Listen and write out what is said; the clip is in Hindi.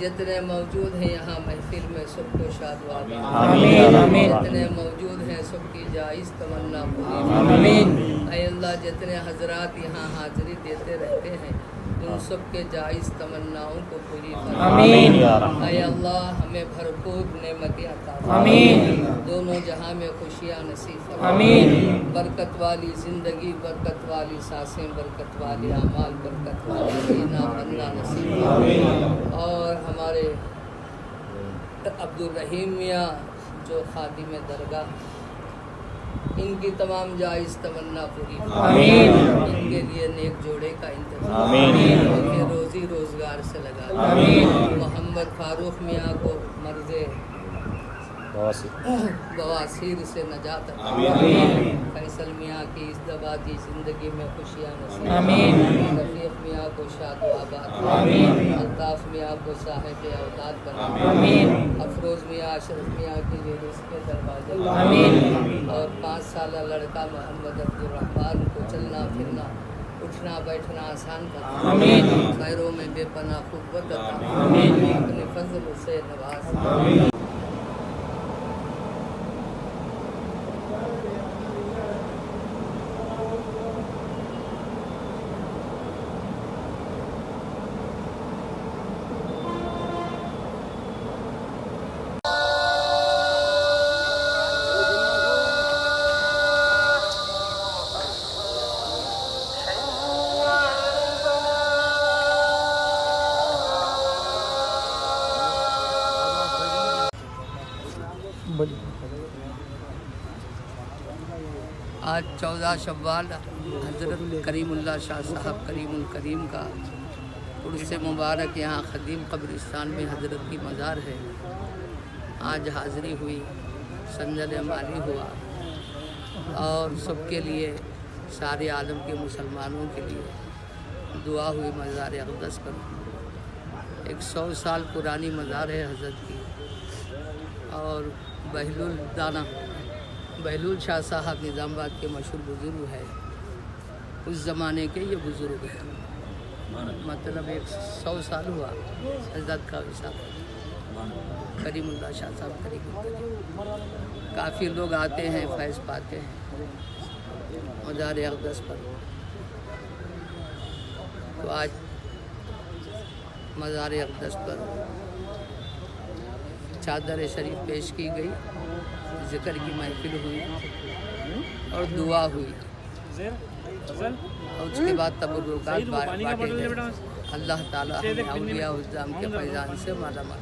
जितने मौजूद हैं यहाँ महफिल में सबको शाद व आबाद। आमीन आमीन जितने मौजूद हैं सबकी जायज़ तमन्ना पूरी। आमीन। ऐ अल्लाह जितने हजरात यहाँ हाजिरी देते रहते हैं उन सब के जायज़ तमन्नाओं को पूरी फरमा। आमीन या रहमान। ऐ अल्लाह हमें भरपूर नेमतें अता फरमा। आमीन। दोनों जहां में खुशियाँ नसीब फरमा। आमीन। बरकत वाली ज़िंदगी, बरकत वाली सांसें, बरकत वाली आमाल, बरकत वाला जीना बनना नसीब फरमा। और हमारे अब्दुल रहीम मियाँ जो खादिम दरगाह, इनकी तमाम जायज़ तमन्ना पूरी फरमा। आमीन। इनके लिए नेक जोड़े का इंतज़ाम, आमीन। इनके रोज़ी रोज़गार से लगा। आमीन। मोहम्मद फारूक मियाँ को मर्ज़े बवासीर से नजात अता फरमा। फैसल मियाँ की इस दबा की ज़िंदगी में खुशियाँ नसीब। आमीन। रफ़ीक़ मियाँ को शाद व आबाद। आमीन। अल्ताफ़ मियाँ को साहिब औलाद बना। आमीन। अफरोज़ मियाँ, अशरफ मियाँ के लिए रिज़्क़ के दरवाजे। आमीन। और 5 साल लड़का मोहम्मद अब्दुल रहमान को चलना फिरना, उठना बैठना आसान कर। आमीन। पैरों में बेपनाह क़ुव्वत अता। आमीन। अपने फज़ल से नवाज़। आज 14 शव्वाल हज़रत करीमुल्लाह शाह साहब करीमुल करीम का उर्स मुबारक यहाँ ख़दीम कब्रिस्तान में हज़रत की मज़ार है। आज हाज़िरी हुई, संजल माली हुआ और सबके लिए, सारे आलम के मुसलमानों के लिए दुआ हुई मज़ार अक़दस पर। 100 साल पुरानी मज़ार है हज़रत की। और बहलूल शाह साहब निज़ामाबाद के मशहूर बुज़ुर्ग है, उस ज़माने के ये बुज़ुर्ग हैं। मतलब 100 साल हुआ हज़रत का विसाल। करीमुल्लाह शाह साहब करीम। काफ़ी लोग आते हैं, फैज़ पाते हैं मज़ार अक़दस पर। तो आज मज़ार अक़दस पर चादर शरीफ पेश की गई, ज़िक्र की महफिल हुई और दुआ हुई और उसके बाद तबर्रुकात बांटे गए। अल्लाह ताला हमें औलिया उज़्ज़ाम के फैज़ान से माला माल।